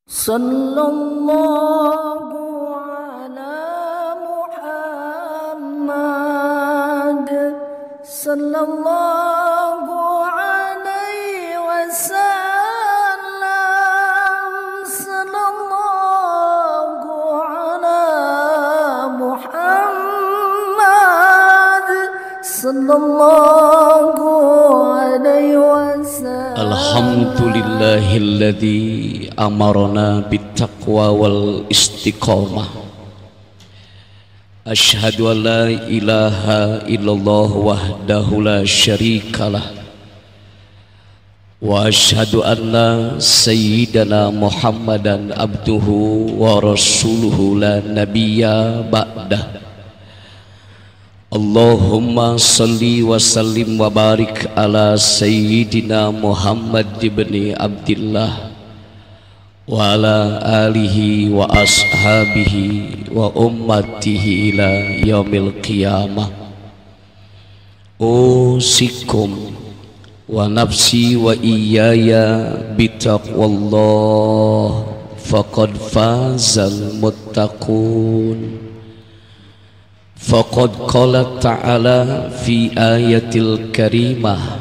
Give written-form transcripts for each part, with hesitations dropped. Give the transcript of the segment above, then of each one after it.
Sallallahu ala Muhammad sallallahu alaihi wasallam. Sallallahu ala Muhammad sallallahu alaihi wasallam. Alhamdulillahilladzi amarna bittaqwa wal istiqamah. Asyhadu an la ilaha illallah wahdahu la syarikalah, wa asyhadu anna sayyidana Muhammadan abduhu wa rasuluhu la nabiyya ba'dah. Allahumma salli wa sallim wa barik ala sayyidina Muhammad ibn Abdillah wa ala alihi wa ashabihi wa ummatihi ila yaumil qiyamah. Usikum wa nafsi wa iyaya bitaqwallah faqad fazal muttaqun. Faqad qala ta'ala fi ayatil karimah,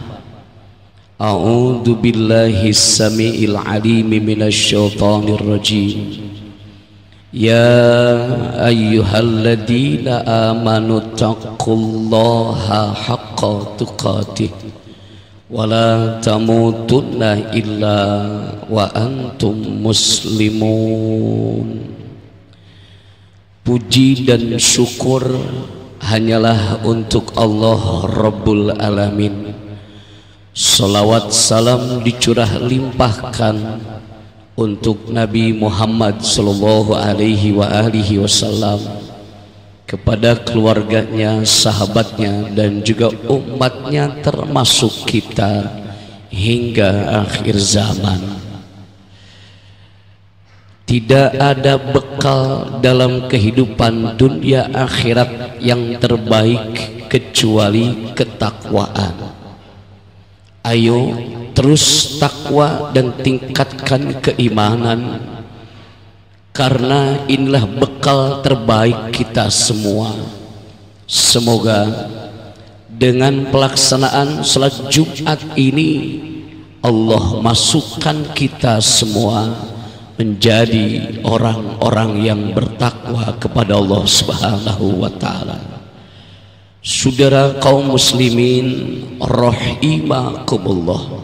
a'udzu billahi samiil alim minasy syaithanir rajim. Ya ayyuhalladzina amanu taqullaha haqqa tuqatih wa la tamutunna illa wa antum muslimun. Puji dan syukur hanyalah untuk Allah Rabbul Alamin. Salawat salam dicurah limpahkan untuk Nabi Muhammad sallallahu alaihi wasallam, kepada keluarganya, sahabatnya, dan juga umatnya termasuk kita hingga akhir zaman. Tidak ada bekal dalam kehidupan dunia akhirat yang terbaik kecuali ketakwaan. Ayo terus takwa dan tingkatkan keimanan, karena inilah bekal terbaik kita semua. Semoga dengan pelaksanaan salat Jumat ini Allah masukkan kita semua menjadi orang-orang yang bertakwa kepada Allah Subhanahu wa ta'ala. Saudara kaum muslimin rahimakumullah,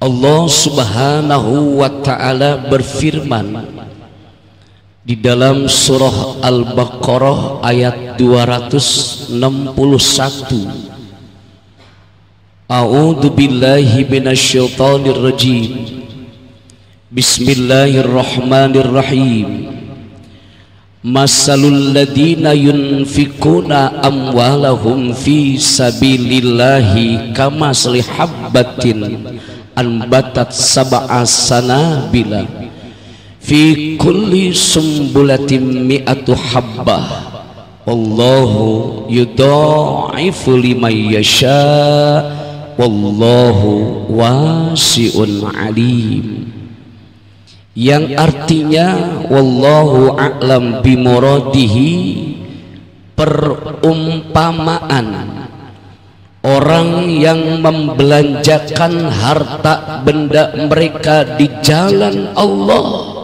Allah Subhanahu wa ta'ala berfirman di dalam surah Al-Baqarah ayat 261, A'udzu billahi minasyaitonir rajim. Bismillahirrahmanirrahim. Masalul ladina yunfikuna amwalahum fi sabilillahi kamasli habbatin anbatat sab'a sanabila fi kulli sumbulatin mi'atu habbah wallahu yudha'ifu liman yasha wallahu wasi'un alim. Yang artinya wallahu a'lam bimuradihi, perumpamaan orang yang membelanjakan harta benda mereka di jalan Allah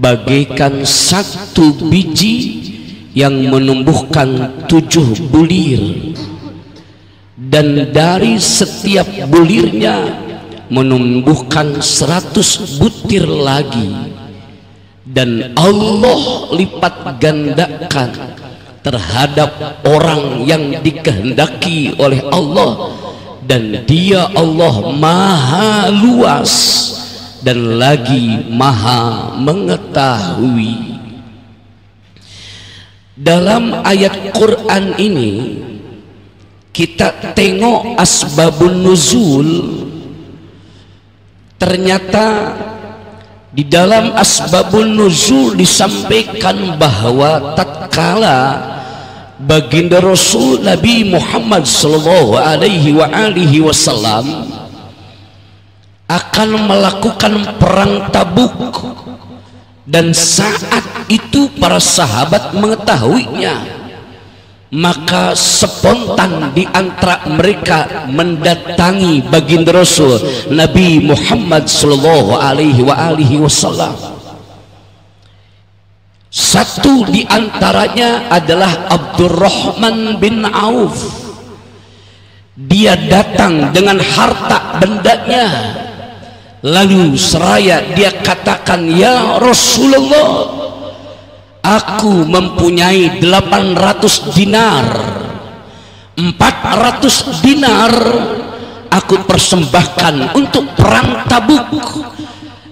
bagaikan satu biji yang menumbuhkan 7 bulir, dan dari setiap bulirnya menumbuhkan 100 butir lagi, dan Allah lipat gandakan terhadap orang yang dikehendaki oleh Allah, dan Dia Allah maha luas dan lagi maha mengetahui. Dalam ayat Quran ini kita tengok asbabun nuzul. Ternyata di dalam asbabun nuzul disampaikan bahwa tatkala baginda Rasul Nabi Muhammad sallallahu alaihi wasallam akan melakukan perang Tabuk, dan saat itu para sahabat mengetahuinya, maka spontan di antara mereka mendatangi baginda Rasul Nabi Muhammad sallallahu alaihi wasallam. Satu di antaranya adalah Abdurrahman bin Auf. Dia datang dengan harta bendanya, lalu seraya dia katakan, "Ya Rasulullah, aku mempunyai 800 dinar, 400 dinar aku persembahkan untuk perang Tabuk,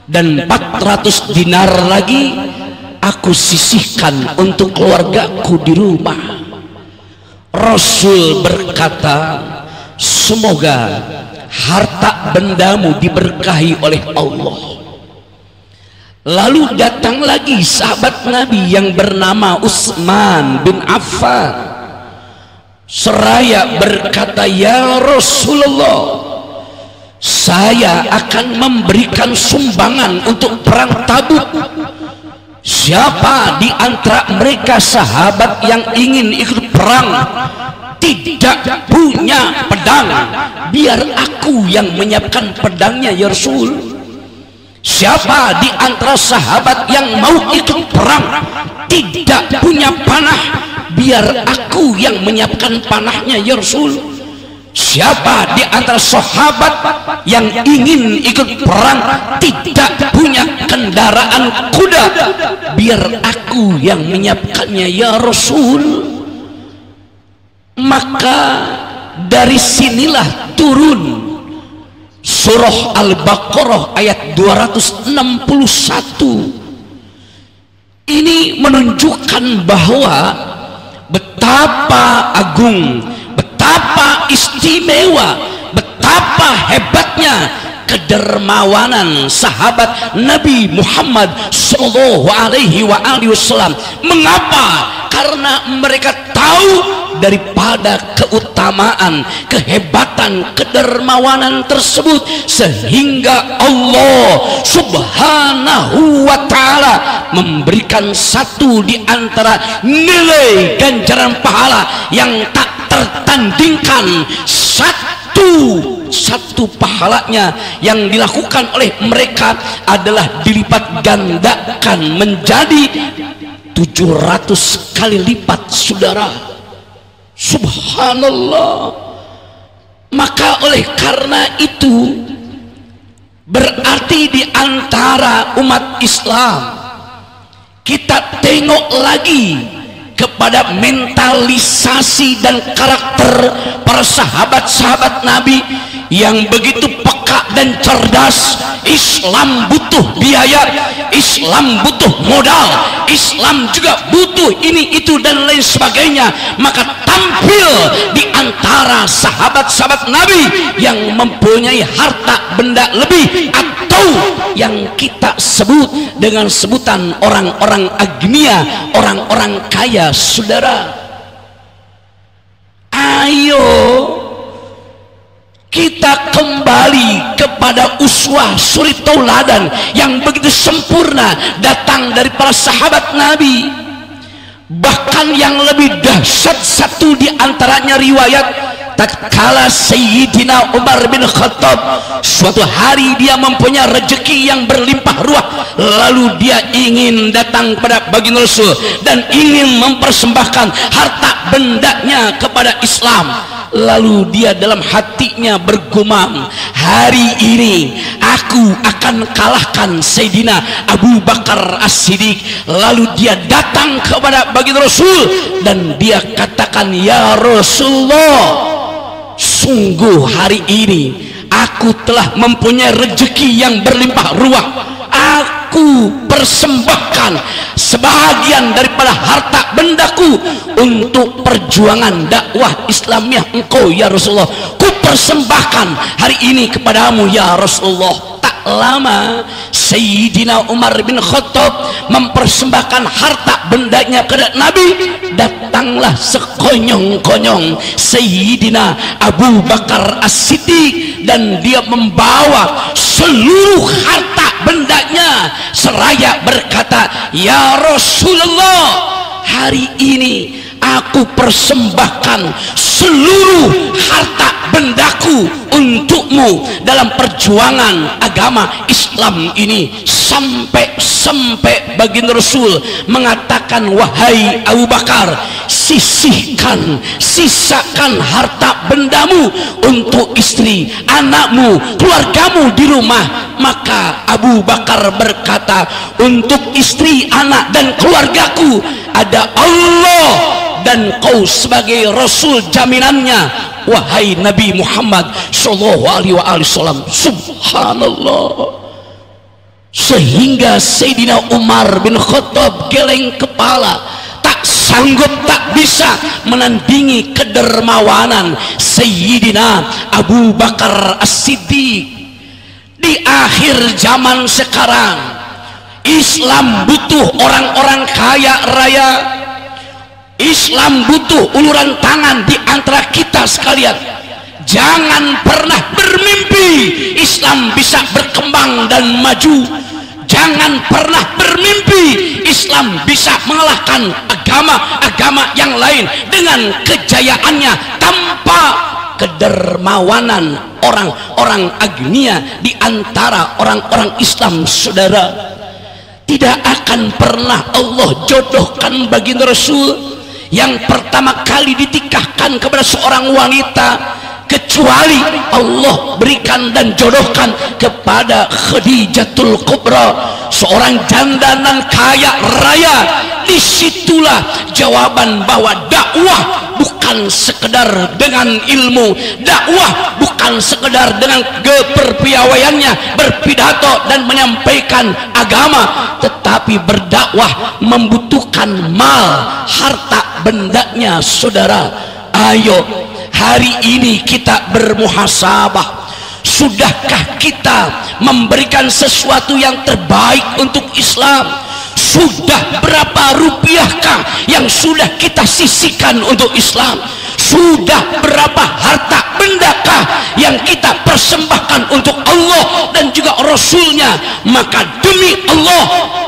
dan 400 dinar lagi aku sisihkan untuk keluargaku di rumah." Rasul berkata, "Semoga harta bendamu diberkahi oleh Allah." Lalu datang lagi sahabat Nabi yang bernama Utsman bin Affan, seraya berkata, "Ya Rasulullah, saya akan memberikan sumbangan untuk perang Tabuk. Siapa di antara mereka sahabat yang ingin ikut perang tidak punya pedang, biar aku yang menyiapkan pedangnya ya Rasul. Siapa di antara sahabat yang mau ikut perang tidak punya panah, biar aku yang menyiapkan panahnya ya Rasul. Siapa di antara sahabat yang ingin ikut perang tidak punya kendaraan kuda, biar aku yang menyiapkannya ya Rasul." Maka dari sinilah turun surah Al-Baqarah ayat 261. Ini menunjukkan bahwa betapa agung, betapa istimewa, betapa hebatnya kedermawanan sahabat Nabi Muhammad sallallahu alaihi wasallam. Mengapa? Karena mereka tahu daripada keutamaan, kehebatan, kedermawanan tersebut, sehingga Allah subhanahu wa ta'ala memberikan satu di antara nilai ganjaran pahala yang tak tertandingkan. Satu pahalanya yang dilakukan oleh mereka adalah dilipat gandakan menjadi 700 kali lipat, saudara. Subhanallah. Maka oleh karena itu, berarti di antara umat Islam kita tengok lagi kepada mentalisasi dan karakter para sahabat-sahabat Nabi yang begitu peka dan cerdas. Islam butuh biaya, Islam butuh modal, Islam juga butuh ini itu dan lain sebagainya. Maka tampil di antara sahabat-sahabat Nabi yang mempunyai harta benda lebih, atau yang kita sebut dengan sebutan orang-orang agnia, orang-orang kaya, saudara. Ayo kita kembali kepada uswah suri tauladan yang begitu sempurna datang dari para sahabat Nabi. Bahkan yang lebih dahsyat, satu di antaranya riwayat tatkala Sayyidina Umar bin Khattab suatu hari dia mempunyai rezeki yang berlimpah ruah, lalu dia ingin datang kepada baginda Rasul dan ingin mempersembahkan harta bendanya kepada Islam. Lalu dia dalam hatinya bergumam, hari ini aku akan kalahkan Sayyidina Abu Bakar As-Siddiq. Lalu dia datang kepada baginda Rasul dan dia katakan, "Ya Rasulullah, sungguh hari ini aku telah mempunyai rezeki yang berlimpah ruah. Aku persembahkan persembahkan sebahagian daripada harta bendaku untuk perjuangan dakwah Islamiyah engkau ya Rasulullah. Ku persembahkan hari ini kepadamu ya Rasulullah. Tak lama Sayyidina Umar bin Khattab mempersembahkan harta bendanya kepada Nabi. Datanglah sekonyong-konyong Sayyidina Abu Bakar As-Siddiq dan dia membawa seluruh harta bendanya seraya berkata, ya Rasulullah, hari ini aku persembahkan seluruh harta bendaku untukmu dalam perjuangan agama Islam ini. Sampai baginda Rasul mengatakan, wahai Abu Bakar, sisakan harta bendamu untuk istri, anakmu, keluargamu di rumah. Maka Abu Bakar berkata, untuk istri, anak dan keluargaku ada Allah dan kau sebagai Rasul jaminannya, wahai Nabi Muhammad sallallahu alaihi wasallam. Subhanallah. Sehingga Sayyidina Umar bin Khattab geleng kepala, tak sanggup, tak bisa menandingi kedermawanan Sayyidina Abu Bakar As-Siddiq. Di akhir zaman sekarang, Islam butuh orang-orang kaya raya. Islam butuh uluran tangan di antara kita sekalian. Jangan pernah bermimpi Islam bisa berkembang dan maju. Jangan pernah bermimpi Islam bisa mengalahkan agama-agama yang lain dengan kejayaannya tanpa kedermawanan orang-orang agnia di antara orang-orang Islam. Saudara, tidak akan pernah Allah jodohkan baginda Rasul yang pertama kali ditikahkan kepada seorang wanita kecuali Allah berikan dan jodohkan kepada Khadijatul Kubra, seorang janda dan kaya raya. Disitulah jawaban bahwa dakwah bukan sekedar dengan ilmu, dakwah bukan sekedar dengan keperpiawaiannya berpidato dan menyampaikan agama, tetapi berdakwah membutuhkan mal, harta bendanya. Saudara, ayo hari ini kita bermuhasabah. Sudahkah kita memberikan sesuatu yang terbaik untuk Islam? Sudah berapa rupiahkah yang sudah kita sisihkan untuk Islam? Sudah berapa harta bendakah yang kita persembahkan untuk Allah dan juga Rasulnya? Maka demi Allah,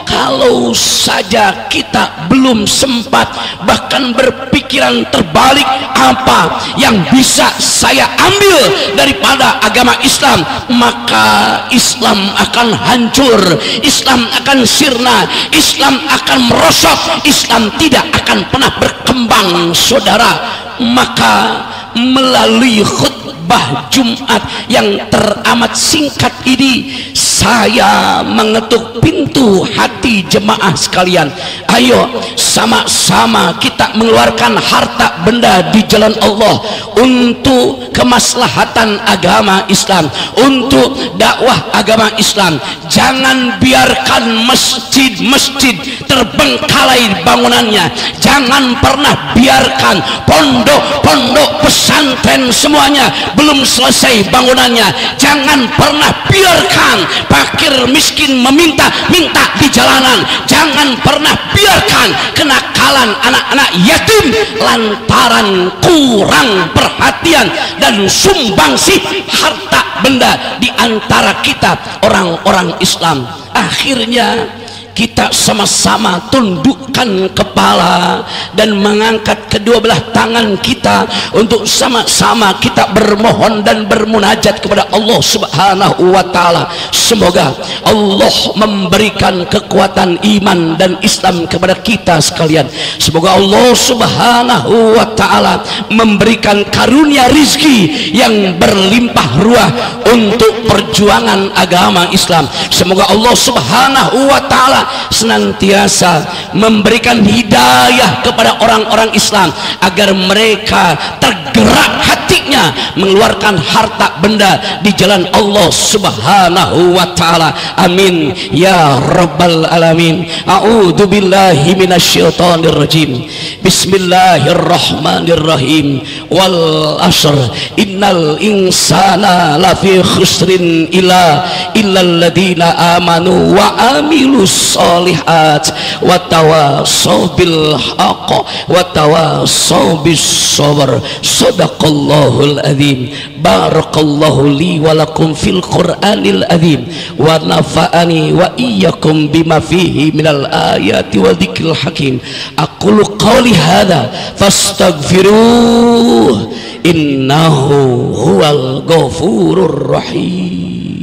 kalau saja kita belum sempat bahkan berpikiran terbalik, apa yang bisa saya ambil daripada agama Islam, maka Islam akan hancur, Islam akan sirna, Islam akan merosot, Islam tidak akan pernah berkembang. Saudara, maka melalui khutbah Jumat yang teramat singkat ini, saya mengetuk pintu hati jemaah sekalian. Ayo sama-sama kita mengeluarkan harta benda di jalan Allah untuk kemaslahatan agama Islam, untuk dakwah agama Islam. Jangan biarkan masjid-masjid terbengkalai bangunannya. Jangan pernah biarkan pondok-pondok pesantren semuanya belum selesai bangunannya. Jangan pernah biarkan fakir miskin meminta-minta di jalanan. Jangan pernah biarkan kenakalan anak-anak yatim lantaran kurang perhatian dan sumbangsih harta benda di antara kita orang-orang Islam. Akhirnya kita sama-sama tundukkan kepala dan mengangkat kedua belah tangan kita untuk sama-sama kita bermohon dan bermunajat kepada Allah Subhanahu wa ta'ala. Semoga Allah memberikan kekuatan iman dan Islam kepada kita sekalian. Semoga Allah Subhanahu wa ta'ala memberikan karunia rizki yang berlimpah ruah untuk perjuangan agama Islam. Semoga Allah Subhanahu wa ta'ala senantiasa memberikan hidayah kepada orang-orang Islam agar mereka tergerak hati sebaliknya mengeluarkan harta benda di jalan Allah Subhanahu wa ta'ala. Amin ya rabbal alamin. A'udzu billahi minasyaitonir rajim. Bismillahirrahmanirrahim. Wal asr innal insana lafi khusrin illal ladina amanu wa amilus solihat wa tawasaw bil haqq wa tawasaw bis sabr. Shadaqallahul adzim. Barakallahu li wa lakum fil Qur'anil adzim wa nafa'ani wa iyyakum bima fihi minal ayati wa dzikril hakim. Aqulu qawli hadza fastaghfiruh innahu huwal ghafurur rahim.